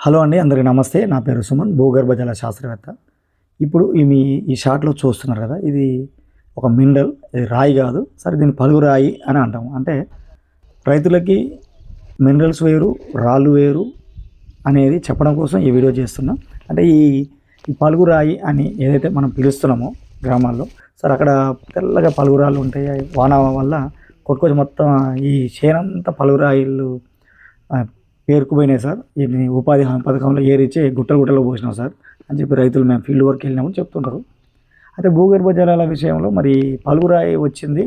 Hello అండి, అందరికీ నమస్తే. నా పేరు సుమన్, భూగర్భ జల శాస్త్రవేత్త. ఇప్పుడు ఈ షాట్‌లో చూస్తున్నారు కదా! ఇది ఒక మినరల్. ఇది రాయి కాదు. సరే, దీన్ని పలుగు రాయి అని అంటాం. అంటే రైతులకి మినరల్స్ వేరు, రాళ్ళు వేరు అనేది చెప్పడం కోసం ఈ వీడియో చేస్తున్నా. అంటే ఈ పలుగు రాయి అని ఏదైతే మనం పిలుస్తున్నామో గ్రామాల్లో, సరే అక్కడ తెల్లగా పలుగు రాళ్ళు ఉంటాయి. అవి వాన వల్ల కొట్టుకొచ్చి మొత్తం ఈ చేనంతా పలుగు రాయిలు పేరుకుపోయినాయి సార్. ఇది ఉపాధి హామీ పథకంలో ఏరిచ్చి గుట్టలు గుట్టలు పోసినాం సార్ అని చెప్పి రైతులు మేము ఫీల్డ్ వర్క్ వెళ్ళినప్పుడు చెప్తుంటారు. అయితే భూగర్భ జలాల విషయంలో మరి పలుగురాయి వచ్చింది,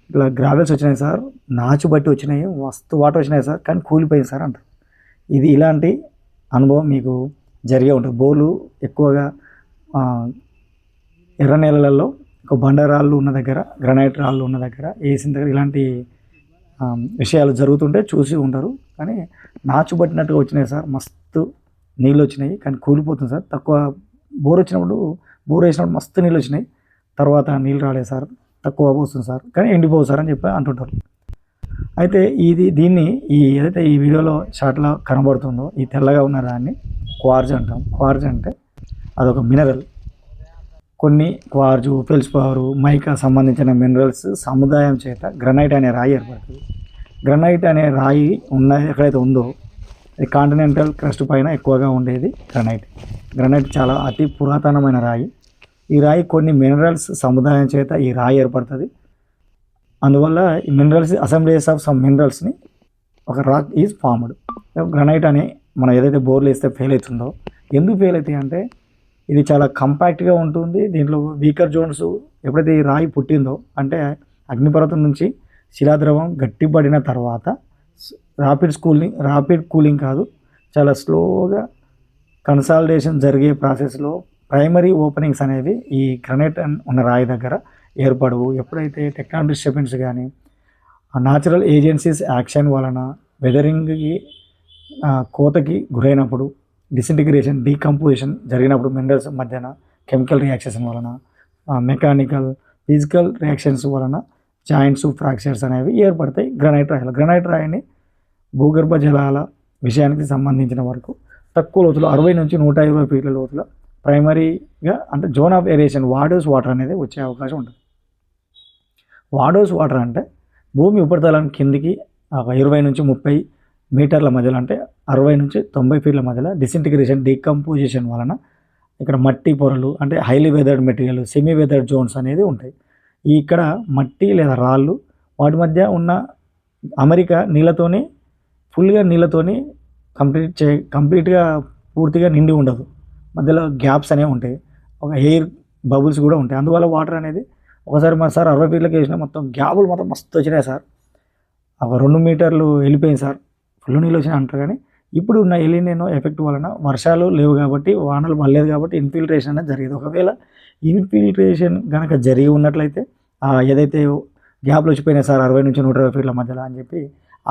ఇట్లా గ్రావెల్స్ వచ్చినాయి సార్, నాచు బట్టి వచ్చినాయి, మస్తు వాటర్ వచ్చినాయి సార్, కానీ కూలిపోయింది సార్ అంటారు. ఇది ఇలాంటి అనుభవం మీకు జరిగే ఉంటుంది. బోర్లు ఎక్కువగా ఎర్ర నేలలలో ఒక బండరాళ్ళు ఉన్న దగ్గర, గ్రనైట్ రాళ్ళు ఉన్న దగ్గర, వేసిన దగ్గర ఇలాంటి విషయాలు జరుగుతుంటే చూసి ఉంటారు. కానీ నాచు పట్టినట్టుగా వచ్చినాయి సార్, మస్తు నీళ్ళు వచ్చినాయి, కానీ కూలిపోతుంది సార్. తక్కువ బోర్ వేసినప్పుడు మస్తు నీళ్ళు వచ్చినాయి, తర్వాత నీళ్ళు రాలేదు సార్, తక్కువ పోస్తుంది సార్, కానీ ఎండిపోవు సార్ అని చెప్పి అంటుంటారు. అయితే దీన్ని ఏదైతే ఈ వీడియోలో షార్ట్లో కనబడుతుందో ఈ తెల్లగా ఉన్న దాన్ని క్వార్జ్ అంటాం. క్వార్జ్ అంటే అదొక మినరల్. కొన్ని క్వార్జు, ఫెల్స్పారు, మైకా సంబంధించిన మినరల్స్ సముదాయం చేత గ్రనైట్ అనే రాయి ఏర్పడుతుంది. గ్రనైట్ అనే రాయి ఎక్కడైతే ఉందో అది కాంటినెంటల్ క్రస్ట్ పైన ఎక్కువగా ఉండేది గ్రనైట్. గ్రనైట్ చాలా అతి పురాతనమైన రాయి. ఈ రాయి కొన్ని మినరల్స్ సముదాయం చేత ఈ రాయి ఏర్పడుతుంది. అందువల్ల ఈ మినరల్స్, అసెంబ్లీస్ ఆఫ్ సమ్ మినరల్స్ని ఒక రాక్ ఈజ్ ఫార్మ్డ్. గ్రనైట్ అని మనం ఏదైతే బోర్లు వేస్తే ఫెయిల్ అవుతుందో, ఎందుకు ఫెయిల్ అవుతాయి అంటే ఇది చాలా కంపాక్ట్గా ఉంటుంది. దీంట్లో వీకర్ జోన్స్ ఎప్పుడైతే ఈ రాయి పుట్టిందో, అంటే అగ్నిపర్వతం నుంచి శిలాద్రవం గట్టిపడిన తర్వాత రాపిడ్ కూలింగ్ కాదు, చాలా స్లోగా కన్సాలిడేషన్ జరిగే ప్రాసెస్లో ప్రైమరీ ఓపెనింగ్స్ అనేవి ఈ గ్రనైట్ ఉన్న రాయి దగ్గర ఏర్పడవు. ఎప్పుడైతే టెక్టానిక్ డిస్టర్బెన్స్ కానీ న్యాచురల్ ఏజెన్సీస్ యాక్షన్ వలన వెదరింగ్కి కోతకి గురైనప్పుడు, డిసింటిగ్రేషన్, డీకంపోజిషన్ జరిగినప్పుడు, మినరల్స్ మధ్యన కెమికల్ రియాక్షన్స్ వలన, మెకానికల్, ఫిజికల్ రియాక్షన్స్ వలన జాయింట్స్, ఫ్రాక్చర్స్ అనేవి ఏర్పడతాయి గ్రనైట్ రాయిలో. గ్రనైట్ రాయిని భూగర్భ జలాల విషయానికి సంబంధించిన వరకు తక్కువ లోతులో 60 నుంచి 120 ఫీట్ల లోతులో ప్రైమరీగా అంటే జోన్ ఆఫ్ ఏరేషన్ వాడోస్ వాటర్ అనేది వచ్చే అవకాశం ఉంటుంది. వాడోస్ వాటర్ అంటే భూమి ఉపరితలానికి కిందికి 20 నుంచి 30 మీటర్ల మధ్యలో, అంటే 60 నుంచి 90 ఫీట్ల మధ్యలో డిసింటిగ్రేషన్, డీకంపోజిషన్ వలన ఇక్కడ మట్టి పొరలు, అంటే highly weathered material, semi weathered zones అనేది ఉంటాయి. ఇక్కడ మట్టి లేదా రాళ్ళు వాటి మధ్య ఉన్న అమరిక నీళ్ళతోని, ఫుల్గా నీళ్ళతోని కంప్లీట్గా పూర్తిగా నిండి ఉండదు. మధ్యలో గ్యాప్స్ అనేవి ఉంటాయి, ఒక ఎయిర్ బబుల్స్ కూడా ఉంటాయి. అందువల్ల వాటర్ అనేది ఒకసారి 60 ఫీట్లకి వేసిన మొత్తం గ్యాపులు మొత్తం మస్తు వచ్చినాయి సార్. ఒక 2 మీటర్లు వెళ్ళిపోయింది సార్, ఫుల్ నీళ్ళు వచ్చినాయి అంటారు. కానీ ఇప్పుడు ఉన్న ఎలినినో ఎఫెక్ట్ వలన వర్షాలు లేవు కాబట్టి, వానలు పడలేదు కాబట్టి ఇన్ఫిల్ట్రేషన్ అనేది జరిగేది. ఒకవేళ ఇన్ఫిల్ట్రేషన్ కనుక జరిగి ఉన్నట్లయితే ఏదైతే గ్యాప్లు వచ్చిపోయినాయి సార్ 60 నుంచి 120 ఫీట్ల మధ్యలో అని చెప్పి,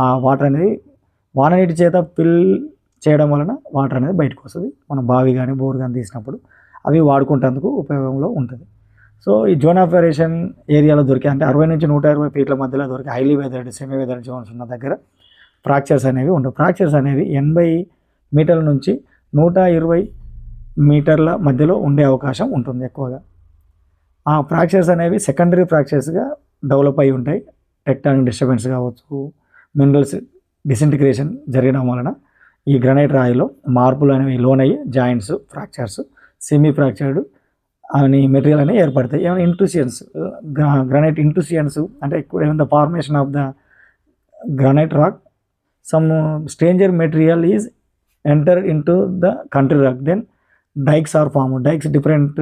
ఆ వాటర్ అనేది వాన నీటి చేత ఫిల్ చేయడం వలన వాటర్ అనేది బయటకు వస్తుంది. మనం బావి కానీ బోర్ కానీ తీసినప్పుడు అవి వాడుకుంటేందుకు ఉపయోగంలో ఉంటుంది. సో ఈ జోన్ ఆఫ్ ఏరేషన్ ఏరియాలో దొరికే, అంటే 60 నుంచి 120 ఫీట్ల మధ్యలో దొరికే highly weathered, semi weathered zones ఉన్న దగ్గర ఫ్రాక్చర్స్ అనేవి ఉండవు. ఫ్రాక్చర్స్ అనేవి 80 మీటర్ల నుంచి 120 మీటర్ల మధ్యలో ఉండే అవకాశం ఉంటుంది ఎక్కువగా. ఆ ఫ్రాక్చర్స్ అనేవి సెకండరీ ఫ్రాక్చర్స్గా డెవలప్ అయి ఉంటాయి. టెక్టానిక్ డిస్టర్బెన్స్ కావచ్చు, మినరల్స్ డిసింటిగ్రేషన్ జరగడం వలన ఈ గ్రనైట్ రాయిలో మార్పులు అనేవి లోనయ్యి జాయింట్స్, ఫ్రాక్చర్స్, సెమీ ఫ్రాక్చర్డ్ అని మెటీరియల్ అనేవి ఏర్పడతాయి. ఏమైనా ఇంట్రూషన్స్, గ్రనైట్ ఇంట్రూషన్స్ అంటే ఏమైనా formation of the granite rock, some stranger material is entered into the country rock, then dikes are formed. Dikes, different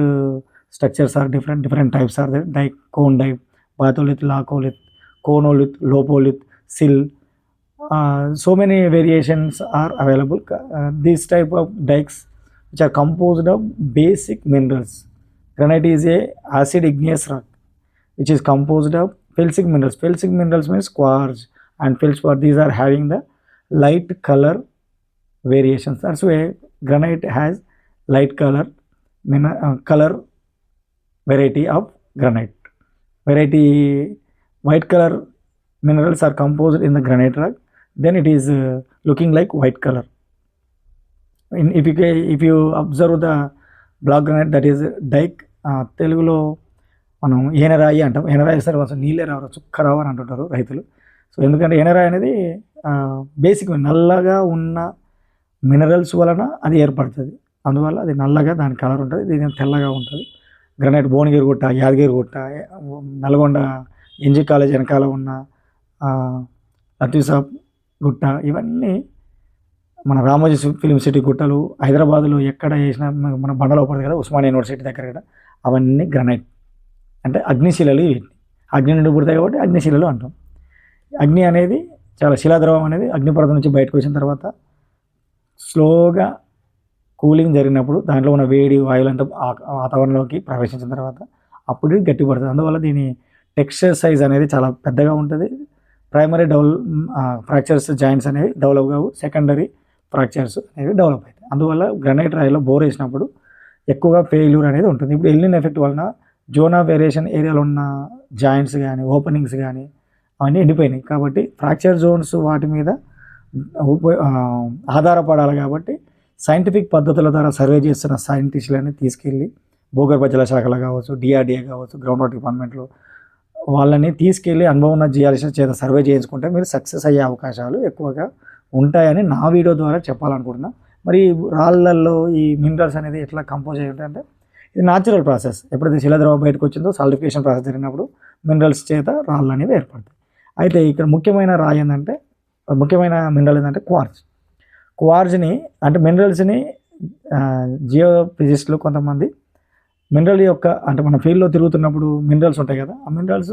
structures are different types are there. Dike, cone dike, batholith, laccolith, conolith, lopolith, sill, so many variations are available. These type of dikes which are composed of basic minerals. Granite is a acid igneous rock which is composed of felsic minerals. Felsic minerals means quartz and feldspar. These are having the light color variations. That's why granite has light color variety of granite. White color minerals are composed in the granite rock, then it is looking like white color. If you observe the black granite that is dyke, తెలుగులో మనం ఏనరాయి అంటాం. ఏనరాయి sir అసలు నీళ్ళే రావు, చుక్క రావు అని అంటుంటారు రైతులు. So ఎందుకంటే ఏనరాయి అనేది బేసిక్ నల్లగా ఉన్న మినరల్స్ వలన అది ఏర్పడుతుంది. అందువల్ల అది నల్లగా దాని కలర్ ఉంటుంది, దీని తెల్లగా ఉంటుంది. గ్రానైట్ భువనగిరి గుట్ట, యాదగిరి గుట్ట, నల్గొండ ఎన్జీ కాలేజ్ వెనకాల ఉన్న లతీసాబ్ గుట్ట, ఇవన్నీ మన రామోజీ ఫిలిం సిటీ గుట్టలు, హైదరాబాద్లో ఎక్కడ వేసినా మన బండలో పడుతుంది కదా ఉస్మానియా యూనివర్సిటీ దగ్గర కూడా, అవన్నీ గ్రానైట్ అంటే అగ్నిశిలలు. ఇవి అగ్ని నుండి పుడతాయి కాబట్టి అగ్నిశిలలు అంటాం. అగ్ని అనేది చాలా శిలాద్రవం అనేది అగ్నిపర్వతం నుంచి బయటకు వచ్చిన తర్వాత స్లోగా కూలింగ్ జరిగినప్పుడు దాంట్లో ఉన్న వేడి వాయువులు అంతా వాతావరణంలోకి ప్రవేశించిన తర్వాత అప్పుడు గట్టిపడుతుంది. అందువల్ల దీని టెక్స్చర్ సైజ్ అనేది చాలా పెద్దగా ఉంటుంది. ప్రైమరీ ఫ్రాక్చర్స్ జాయింట్స్ అనేవి డెవలప్ కావు, సెకండరీ ఫ్రాక్చర్స్ అనేవి డెవలప్ అవుతాయి. అందువల్ల గ్రానైట్ రాయిలో బోర్ వేసినప్పుడు ఎక్కువగా ఫెయిల్యూర్ అనేది ఉంటుంది. ఇప్పుడు ఎల్నిన్ ఎఫెక్ట్ వలన జోన్ ఆఫ్ వేరియేషన్ ఏరియాలో ఉన్న జాయింట్స్ కానీ ఓపెనింగ్స్ కానీ అవన్నీ ఎండిపోయినాయి. కాబట్టి ఫ్రాక్చర్ జోన్స్ వాటి మీద ఆధారపడాలి. కాబట్టి సైంటిఫిక్ పద్ధతుల ద్వారా సర్వే చేస్తున్న సైంటిస్టులని తీసుకెళ్ళి భూగర్భ జల శాఖలో కావచ్చు, డిఆర్డిఏ కావచ్చు, గ్రౌండ్ వాటర్ డిపార్ట్మెంట్లో వాళ్ళని తీసుకెళ్ళి అనుభవం ఉన్న జియాలజిస్ట్ చేత సర్వే చేయించుకుంటే మీరు సక్సెస్ అయ్యే అవకాశాలు ఎక్కువగా ఉంటాయని నా వీడియో ద్వారా చెప్పాలనుకుంటున్నా. మరి రాళ్ళల్లో ఈ మినరల్స్ అనేది ఎట్లా కంపోజ్ అయ్యి ఉంటాయంటే ఇది న్యాచురల్ ప్రాసెస్. ఎప్పుడైతే శిలాద్రవం బయటకు వచ్చిందో సాలిడిఫికేషన్ ప్రాసెస్ జరిగినప్పుడు మినరల్స్ చేత రాళ్ళు అనేవి ఏర్పడతాయి. అయితే ఇక్కడ ముఖ్యమైన రాయి ఏంటంటే, ముఖ్యమైన మినరల్ ఏంటంటే క్వార్ట్జ్. క్వార్ట్జ్ని అంటే మినరల్స్ని జియో ఫిజిస్టులు కొంతమంది మినరల్ యొక్క అంటే మన ఫీల్డ్లో తిరుగుతున్నప్పుడు మినరల్స్ ఉంటాయి కదా, ఆ minerals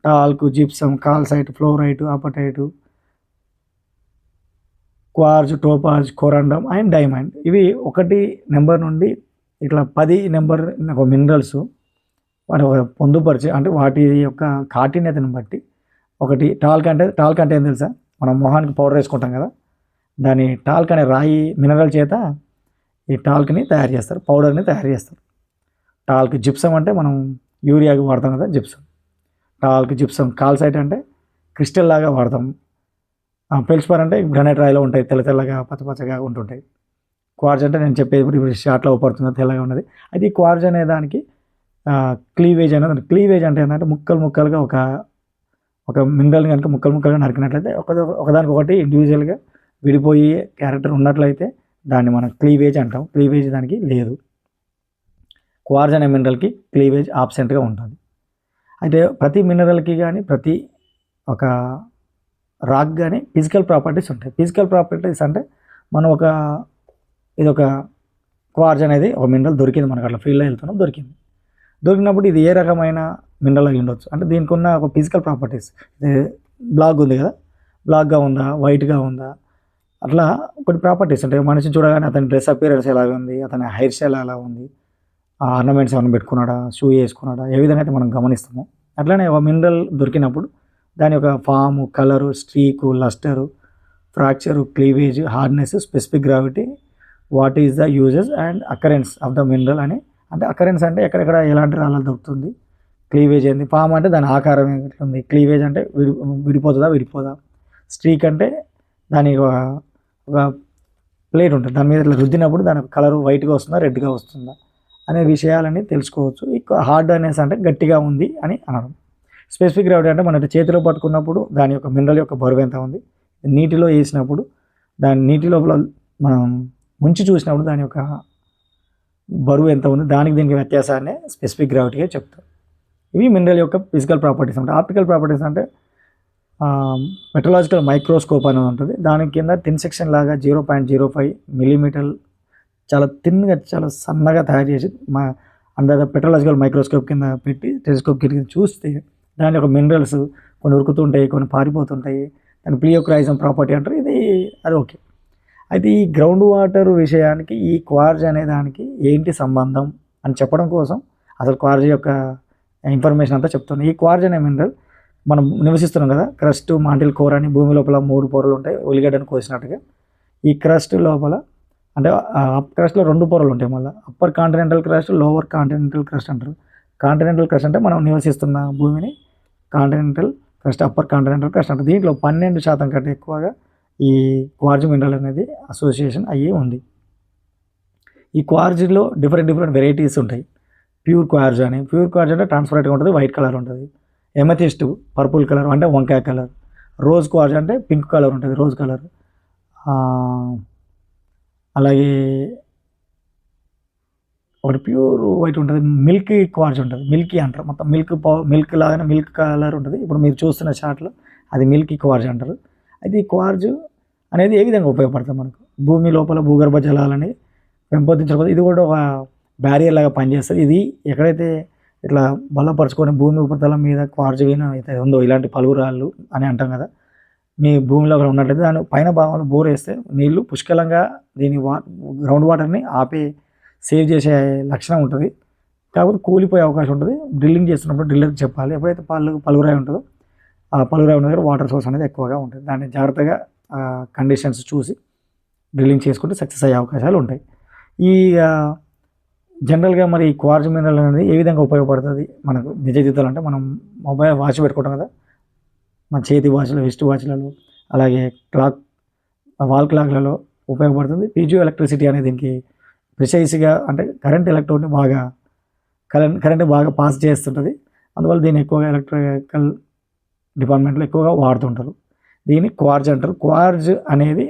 talc, gypsum, calcite, fluorite, apatite, quartz, topaz, corundum and diamond, ఇవి 1 నెంబర్ నుండి ఇట్లా 10 నెంబర్ మినరల్స్ వాటి పొందుపరిచి అంటే వాటి యొక్క కాఠిన్యతను బట్టి ఒకటి టాల్క్ అంటే ఏం తెలుసా, మనం మొహానికి పౌడర్ వేసుకుంటాం కదా, దాని టాల్క్ అనే రాయి మినరల్ చేత ఈ టాల్క్ని తయారు చేస్తారు, పౌడర్ని తయారు చేస్తారు. టాల్క్. జిప్సమ్ అంటే మనం యూరియాకి వాడతాం కదా జిప్సమ్, టాల్క్, జిప్సమ్. కాల్సైట్ అంటే క్రిస్టల్ లాగా వాడతాం. ఫెల్స్పార్ అంటే గ్రానైట్ రాయిలో ఉంటాయి, తెల్లగా పచ్చగా ఉంటుంటాయి. క్వార్జ్ అంటే నేను చెప్పేది ఇప్పుడు షార్ట్లో పడుతుంది తెల్లగా ఉన్నది. అయితే ఈ క్వార్జ్ అనే దానికి క్లీవేజ్ అనేది, క్లీవేజ్ అంటే ఏంటంటే ముక్కలుగా ఒక మినరల్ కనుక ముక్కలుగా నరికినట్లయితే ఒకదానికొకటి ఇండివిజువల్గా విడిపోయి క్యారెక్టర్ ఉన్నట్లయితే దాన్ని మనం క్లీవేజ్ అంటాం. క్లీవేజ్ దానికి లేదు. క్వార్జ్ అనే మినరల్కి క్లీవేజ్ ఆబ్సెంట్గా ఉంటుంది. అయితే ప్రతి మినరల్కి కానీ ప్రతి ఒక రాక్ కానీ ఫిజికల్ ప్రాపర్టీస్ ఉంటాయి. ఫిజికల్ ప్రాపర్టీస్ అంటే మనం ఇదొక క్వార్జ్ అనేది ఒక మినరల్ దొరికింది మనకు, అట్లా ఫీల్డ్లో వెళ్తున్నాం దొరికినప్పుడు ఇది ఏ రకమైన మినరల్ అయి ఉండొచ్చు అంటే దీనికి ఉన్న ఒక ఫిజికల్ ప్రాపర్టీస్, బ్లాక్ ఉంది కదా, బ్లాక్గా ఉందా, వైట్గా ఉందా, అట్లా కొన్ని ప్రాపర్టీస్ ఉంటాయి. మనిషి చూడగానే అతని డ్రెస్ అపియరెన్స్ ఎలా ఉంది, అతని హెయిర్ స్టైల్ ఎలా ఉంది, ఆర్నమెంట్స్ ఏమైనా పెట్టుకున్నాడా, షూ వేసుకున్నాడా, ఏ విధంగా అయితే మనం గమనిస్తామో అట్లనే ఒక మినరల్ దొరికినప్పుడు దాని యొక్క form, colour, streak, lustre, fracture, cleavage, hardness, specific gravity, what is the uses and occurrence of the mineral అని. అంటే అకరెన్స్ అంటే ఎక్కడెక్కడ ఎలాంటి రాళ్ళలో దొరుకుతుంది, క్లీవేజ్ ఏంది, ఫామ్ అంటే దాని ఆకారం ఎట్లుంది, క్లీవేజ్ అంటే విడిపోదా, స్ట్రీక్ అంటే దాని ఒక ప్లేట్ ఉంటుంది, దాని మీద ఇట్లా రుద్దినప్పుడు దాని కలర్ వైట్గా వస్తుందా, రెడ్గా వస్తుందా అనే విషయాలని తెలుసుకోవచ్చు. హార్డ్నెస్ అంటే గట్టిగా ఉంది అని అనడం. స్పెసిఫిక్ గ్రావిటీ అంటే మన చేతిలో పట్టుకున్నప్పుడు దాని యొక్క మినరల్ యొక్క బరువు ఎంత ఉంది, నీటిలో వేసినప్పుడు దాని నీటి లోపల మనం ముంచి చూసినప్పుడు దాని యొక్క బరువు ఎంత ఉంది, దీనికి వ్యత్యాసాన్ని స్పెసిఫిక్ గ్రావిటీగా చెప్తారు. ఇవి మినరల్ యొక్క ఫిజికల్ ప్రాపర్టీస్ ఉంటాయి. ఆప్టికల్ ప్రాపర్టీస్ అంటే మెట్రలాజికల్ మైక్రోస్కోప్ అనేది ఉంటుంది. దాని కింద థిన్ సెక్షన్ లాగా 0.05 మిల్లీమీటర్ చాలా థిన్గా చాలా సన్నగా తయారు చేసి అండర్ ద మెట్రలాజికల్ మైక్రోస్కోప్ కింద పెట్టి టెలిస్కోప్ కింద చూస్తే దాని యొక్క మినరల్స్ కొన్ని ఉరుకుతుంటాయి, కొన్ని పారిపోతుంటాయి. దాని ప్లియోక్రైజం ప్రాపర్టీ అంటారు. అది ఓకే. అయితే ఈ గ్రౌండ్ వాటర్ విషయానికి ఈ క్వార్జ్ అనే దానికి ఏంటి సంబంధం అని చెప్పడం కోసం అసలు క్వార్జ్ యొక్క ఇన్ఫర్మేషన్ అంతా చెప్తాను. ఈ క్వార్జ్ అనే మినరల్ మనం నివసిస్తున్నాం కదా, క్రస్ట్, మాంటిల్, కోర్ అని భూమి లోపల 3 పొరలు ఉంటాయి, ఉల్లిగడ్డను కోసినట్టుగా. ఈ క్రస్ట్ లోపల అంటే క్రస్ట్లో 2 పొరలు ఉంటాయి. మళ్ళీ upper continental crust, lower continental crust అంటారు. కాంటినెంటల్ క్రస్ట్ అంటే మనం నివసిస్తున్న భూమిని continental crust, upper continental crust అంటారు. దీంట్లో 12% కంటే ఎక్కువగా ఈ క్వార్జ్ మినరల్ అనేది అసోసియేషన్ అయ్యి ఉంది. ఈ క్వార్జ్లో డిఫరెంట్ వెరైటీస్ ఉంటాయి. ప్యూర్ క్వార్జ్ అంటే ట్రాన్స్పరెంట్గా ఉంటుంది, వైట్ కలర్ ఉంటుంది. ఎమథిస్ట్ పర్పుల్ కలర్ అంటే వంకాయ కలర్. రోజ్ క్వార్జ్ అంటే పింక్ కలర్ ఉంటుంది, రోజ్ కలర్. అలాగే ఒకటి ప్యూర్ వైట్ ఉంటుంది, మిల్కీ క్వార్జ్ ఉంటుంది. మిల్కీ అంటారు, మొత్తం మిల్క్ లాగానే మిల్క్ కలర్ ఉంటుంది. ఇప్పుడు మీరు చూస్తున్న షాట్లో అది మిల్కీ క్వార్జ్ అంటారు. అయితే ఈ క్వార్జ్ అనేది ఏ విధంగా ఉపయోగపడుతుంది మనకు? భూమి లోపల భూగర్భ జలాలని పెంపొందించడం, ఇది కూడా ఒక బ్యారియర్ లాగా పనిచేస్తుంది. ఇది ఎక్కడైతే ఇట్లా బలపరుచుకొని భూమి ఉపరితలం మీద క్వార్జ్ అయితే ఉందో, ఇలాంటి పలుగురాళ్ళు అని అంటాం కదా, మీ భూమిలో అక్కడ ఉన్నట్లయితే దాని పైన భాగంలో బోర్ వేస్తే నీళ్లు పుష్కలంగా దీని గ్రౌండ్ వాటర్ని సేవ్ చేసే లక్షణం ఉంటుంది. కాకపోతే కూలిపోయే అవకాశం ఉంటుంది. డ్రిల్లింగ్ చేస్తున్నప్పుడు డ్రిల్లర్కి చెప్పాలి. ఎప్పుడైతే పలుగురాయి ఉంటుందో ఆ పలుగురాయి ఉన్న దగ్గర వాటర్ సోర్స్ అనేది ఎక్కువగా ఉంటుంది. దాన్ని జాగ్రత్తగా కండిషన్స్ చూసి డ్రిల్లింగ్ చేసుకుంటే సక్సెస్ అయ్యే అవకాశాలు ఉంటాయి. ఈ జనరల్గా మరి ఈ క్వార్జ్ మినరల్ అనేది ఏ విధంగా ఉపయోగపడుతుంది మనకు నిజ జీవితాలు అంటే, మనం మొబైల్ వాచ్ పెట్టుకుంటాం కదా, మన చేతి వాచ్లో, రిస్ట్ వాచ్లలో, అలాగే వాల్ క్లాక్లలో ఉపయోగపడుతుంది. పీజో ఎలక్ట్రిసిటీ అనేది దీనికి ప్రిసైజ్గా అంటే కరెంట్ బాగా పాస్ చేస్తుంటుంది. అందువల్ల దీన్ని ఎక్కువగా ఎలక్ట్రికల్ డిపార్ట్మెంట్లో ఎక్కువగా వాడుతుంటారు. దీన్ని క్వార్జ్ అంటారు. క్వార్జ్ అనేది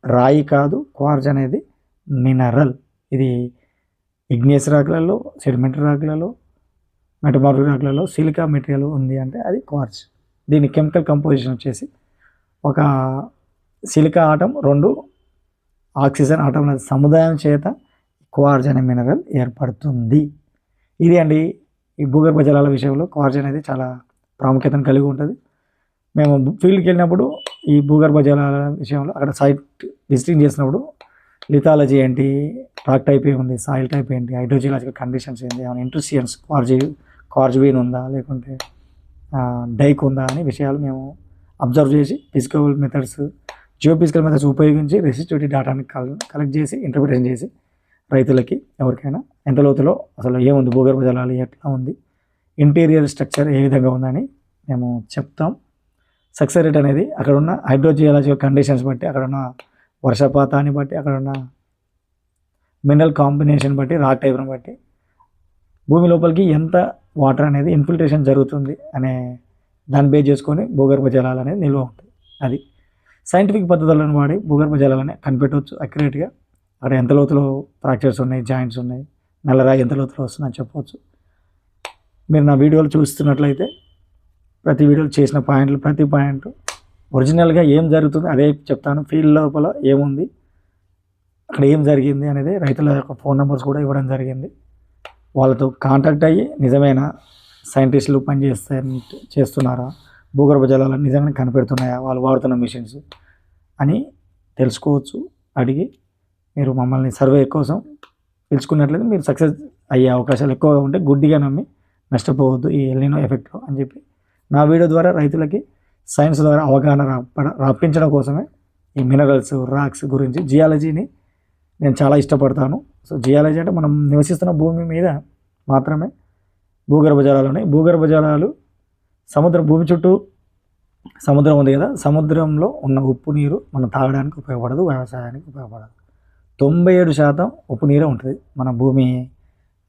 రాయి కాదు, క్వార్జ్ అనేది మినరల్. ఇది ఇగ్నియస్ రాక్లలో, సెడిమెంటరీ రాక్లలో, మెటమార్ఫిక్ రాక్లలో సిలికా మెటీరియల్ ఉంది అంటే అది క్వార్జ్. దీని కెమికల్ కంపోజిషన్ వచ్చేసి ఒక సిలికా ఆటం, 2 ఆక్సిజన్ ఆటంల సముదాయం చేత క్వార్జ్ అనే మినరల్ ఏర్పడుతుంది. ఇది అండి ఈ భూగర్భ జలాల విషయంలో క్వార్జ్ అనేది చాలా ప్రాముఖ్యతను కలిగి ఉంటుంది. మేము ఫీల్డ్కి వెళ్ళినప్పుడు ఈ భూగర్భ జలాల విషయంలో అక్కడ సైట్ విజిటింగ్ చేసినప్పుడు లిథాలజీ ఏంటి, రాక్ టైప్ ఏముంది, సాయిల్ టైప్ ఏంటి, హైడ్రోజియలాజికల్ కండిషన్స్ ఏంటి, ఏమైనా ఇంట్రూసియన్స్ క్వార్జ్ వీన్ ఉందా, లేకుంటే డైక్ ఉందా అనే విషయాలు మేము అబ్జర్వ్ చేసి ఫిజికల్ మెథడ్స్, జియోఫిజికల్ మెథడ్స్ ఉపయోగించి రెసిస్టివిటీ డేటాని కలెక్ట్ చేసి ఇంటర్ప్రిటేషన్ చేసి రైతులకి ఎవరికైనా ఎంత లోతులో అసలు ఏముంది, భూగర్భ జలాలు ఎట్లా ఉంది, ఇంటీరియర్ స్ట్రక్చర్ ఏ విధంగా ఉందని మేము చెప్తాం. సక్సెస్ రేట్ అనేది అక్కడ ఉన్న హైడ్రోజియాలజికల్ కండిషన్స్ బట్టి, అక్కడ ఉన్న వర్షపాతాన్ని బట్టి, అక్కడ ఉన్న మినరల్ కాంబినేషన్ బట్టి, రాక్ టైప్ని బట్టి భూమి లోపలికి ఎంత వాటర్ అనేది ఇన్ఫిల్ట్రేషన్ జరుగుతుంది అనే దాన్ని బేస్ చేసుకొని భూగర్భ జలాలు అనేది నిల్వ ఉంటుంది. అది సైంటిఫిక్ పద్ధతులను వాడి భూగర్భ జలాలని కనిపెట్టవచ్చు అక్యురేట్గా. అక్కడ ఎంత లోతులో ఫ్రాక్చర్స్ ఉన్నాయి, జాయింట్స్ ఉన్నాయి, నల్లరాయి ఎంత లోతులో వస్తుందని చెప్పవచ్చు. మీరు నా వీడియోలు చూస్తున్నట్లయితే ప్రతి వీడియోలు చేసిన పాయింట్లు, ప్రతి పాయింట్ ఒరిజినల్గా ఏం జరుగుతుంది అదే చెప్తాను. ఫీల్డ్ లోపల ఏముంది, అక్కడ ఏం జరిగింది అనేది రైతుల యొక్క ఫోన్ నెంబర్స్ కూడా ఇవ్వడం జరిగింది. వాళ్ళతో కాంటాక్ట్ అయ్యి నిజమైన సైంటిస్టులు చేస్తున్నారా, భూగర్భ జలాలను నిజంగా కనిపెడుతున్నాయా, వాళ్ళు వాడుతున్న మిషన్స్ అని తెలుసుకోవచ్చు. అడిగి మీరు మమ్మల్ని సర్వే కోసం పిలుచుకున్నట్లయితే మీరు సక్సెస్ అయ్యే అవకాశాలు ఎక్కువగా ఉంటే, గుడ్డిగా నమ్మి నష్టపోవద్దు ఈ ఎల్నినో ఎఫెక్ట్లో అని చెప్పి నా వీడియో ద్వారా రైతులకి సైన్స్ ద్వారా అవగాహన రప్పించడం కోసమే ఈ మినరల్స్, రాక్స్ గురించి, జియాలజీని నేను చాలా ఇష్టపడతాను. సో జియాలజీ అంటే మనం నివసిస్తున్న భూమి మీద మాత్రమే భూగర్భ జలాలు ఉన్నాయి. భూగర్భ జలాలు భూమి చుట్టూ సముద్రం ఉంది కదా, సముద్రంలో ఉన్న ఉప్పు నీరు మనం తాగడానికి ఉపయోగపడదు, వ్యవసాయానికి ఉపయోగపడదు. 97% ఉప్పు నీరే ఉంటుంది మన భూమి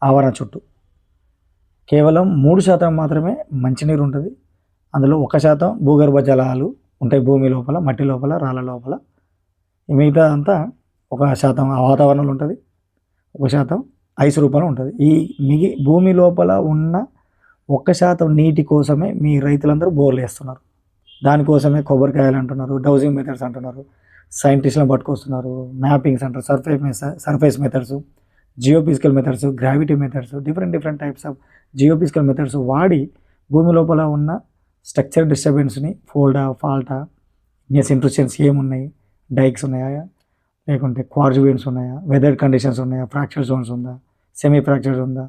ఆవరణ చుట్టూ. కేవలం 3% మాత్రమే మంచినీరు ఉంటుంది. అందులో 1% భూగర్భ జలాలు ఉంటాయి భూమి లోపల, మట్టి లోపల, రాళ్ళ లోపల. మిగతా అంతా 1% వాతావరణంలో ఉంటుంది, 1% ఐస్ రూపంలో ఉంటుంది. ఈ భూమి లోపల ఉన్న 1% నీటి కోసమే మీ రైతులందరూ బోర్లు వేస్తున్నారు. దానికోసమే కొబ్బరికాయలు అంటున్నారు, డౌజింగ్ మెథడ్స్ అంటున్నారు, సైంటిస్టులను పట్టుకొస్తున్నారు, మ్యాపింగ్స్ అంటారు, surface methods, geophysical methods, gravity methods, different types of geophysical methods వాడి భూమి లోపల ఉన్న స్ట్రక్చర్ డిస్టర్బెన్స్ని, ఫాల్టా, ఇంట్రూషన్స్ ఏమున్నాయి, డైక్స్ ఉన్నాయా, లేకుంటే క్వార్జ్ వీన్స్ ఉన్నాయా, వెదర్ కండిషన్స్ ఉన్నాయా, ఫ్రాక్చర్ జోన్స్ ఉందా, సెమీ ఫ్రాక్చర్ ఉందా,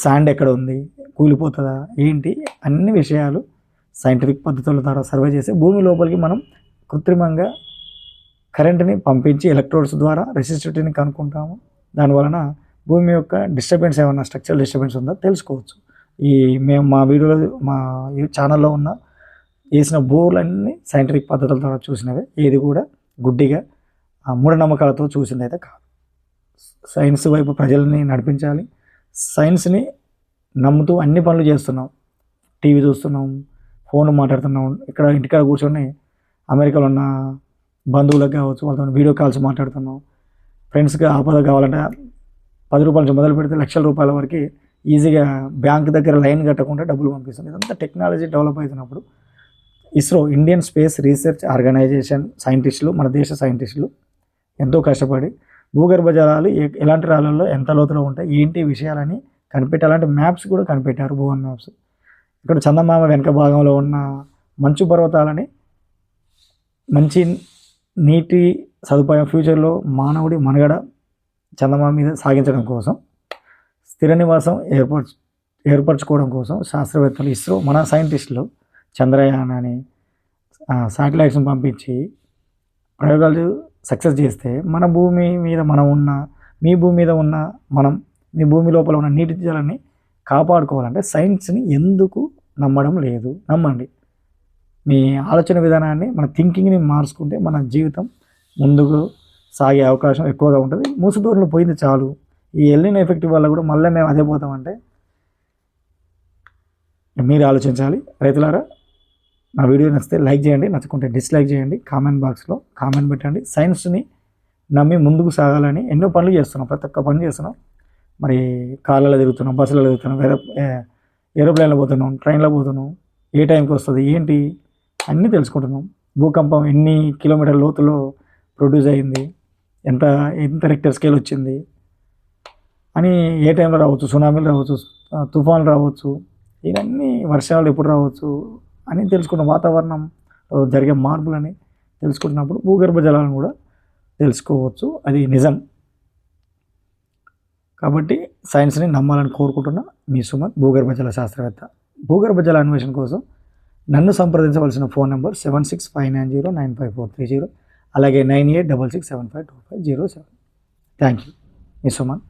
శాండ్ ఎక్కడ ఉంది, కూలిపోతుందా, ఏంటి అన్ని విషయాలు సైంటిఫిక్ పద్ధతుల ద్వారా సర్వే చేసి భూమి లోపలికి మనం కృత్రిమంగా కరెంటుని పంపించి ఎలక్ట్రోడ్స్ ద్వారా రెసిస్టివిటీని కనుక్కుంటాము. దానివలన భూమి యొక్క డిస్టర్బెన్స్ ఏమన్నా స్ట్రక్చరల్ డిస్టర్బెన్స్ ఉందో తెలుసుకోవచ్చు. మేము మా వీడియోలో, మా ఈ ఛానల్లో ఉన్న వేసిన బోర్లన్నీ సైంటిఫిక్ పద్ధతుల ద్వారా చూసినవే, ఏది కూడా గుడ్డిగా మూఢనమ్మకాలతో చూసిందైతే కాదు. సైన్స్ వైపు ప్రజల్ని నడిపించాలి. సైన్స్ని నమ్ముతూ అన్ని పనులు చేస్తున్నాం. టీవీ చూస్తున్నాం, ఫోన్ మాట్లాడుతున్నాం, ఇక్కడ ఇంటికాడ కూర్చొని అమెరికాలో ఉన్న బంధువులకు కావచ్చు వాళ్ళతో వీడియో కాల్స్ మాట్లాడుతున్నాం. ఫ్రెండ్స్కి ఆపద కావాలంటే 10 రూపాయల నుంచి మొదలు పెడితే లక్షల రూపాయల వరకు ఈజీగా బ్యాంక్ దగ్గర లైన్ కట్టకుండా డబ్బులు పంపిస్తుంది. ఇదంతా టెక్నాలజీ డెవలప్ అవుతున్నప్పుడు ISRO, Indian space research organisation సైంటిస్టులు, మన దేశ సైంటిస్టులు ఎంతో కష్టపడి భూగర్భ జలాలు ఎలాంటి రాళ్ళల్లో ఎంత లోతులో ఉంటాయి ఏంటి విషయాలని కనిపెట్టి అలాంటి మ్యాప్స్ కూడా కనిపెట్టారు, భువన్ మ్యాప్స్. ఇక్కడ చందమామ వెనక భాగంలో ఉన్న మంచు పర్వతాలని మంచి నీటి సదుపాయం ఫ్యూచర్లో మానవుడి మనుగడ చందమామ మీద సాగించడం కోసం స్థిర నివాసం ఏర్పరచుకోవడం కోసం శాస్త్రవేత్తలు ఇస్రో మన సైంటిస్టులు చంద్రయాన్ అని శాటిలైట్స్ని పంపించి ప్రయోగాలు సక్సెస్ చేస్తే మన భూమి మీద మనం ఉన్న మీ భూమి మీద ఉన్న మనం మీ భూమి లోపల ఉన్న నీటి జలాన్ని కాపాడుకోవాలంటే సైన్స్ని ఎందుకు నమ్మడం లేదు? నమ్మండి. మీ ఆలోచన విధానాన్ని, మన థింకింగ్ని మార్చుకుంటే మన జీవితం ముందుకు సాగే అవకాశం ఎక్కువగా ఉంటుంది. మూసధోరణిలో పోయింది చాలు. ఈ ఎల్నినో ఎఫెక్ట్ వల్ల కూడా మళ్ళీ మేము అదే పోతామంటే మీరు ఆలోచించాలి. రైతులారా, నా వీడియో నచ్చితే లైక్ చేయండి, నచ్చుకుంటే డిస్లైక్ చేయండి, కామెంట్ బాక్స్లో కామెంట్ పెట్టండి. సైన్స్ని నమ్మి ముందుకు సాగాలని ఎన్నో పనులు చేస్తున్నాం, ప్రతి ఒక్క పని చేస్తున్నాం. మరి కార్లలో తిరుగుతున్నాం, బస్సులలో తిరుగుతున్నాం, వేరే ఏరోప్లేన్లో పోతున్నాం, ట్రైన్లో పోతున్నాం, ఏ టైంకి వస్తుంది ఏంటి అన్నీ తెలుసుకుంటున్నాం. భూకంపం ఎన్ని కిలోమీటర్ల లోతులో ప్రొడ్యూస్ అయింది, ఎంత రెక్టర్ స్కేల్ వచ్చింది అని, ఏ టైంలో రావచ్చు, సునామీలు రావచ్చు, తుఫాన్లు రావచ్చు, ఇవన్నీ వర్షాలు ఎప్పుడు రావచ్చు అని తెలుసుకున్నాం. వాతావరణం జరిగే మార్పులని తెలుసుకుంటున్నప్పుడు భూగర్భ జలాలను కూడా తెలుసుకోవచ్చు. అది నిజం. కాబట్టి సైన్స్ని నమ్మాలని కోరుకుంటున్నా. మీ సుమన్, భూగర్భ జల శాస్త్రవేత్త. భూగర్భ జల అన్వేషణ కోసం నన్ను సంప్రదించవలసిన ఫోన్ నెంబర్ 7659095430, అలాగే 9866752507. Thank you. మీ సుమన్.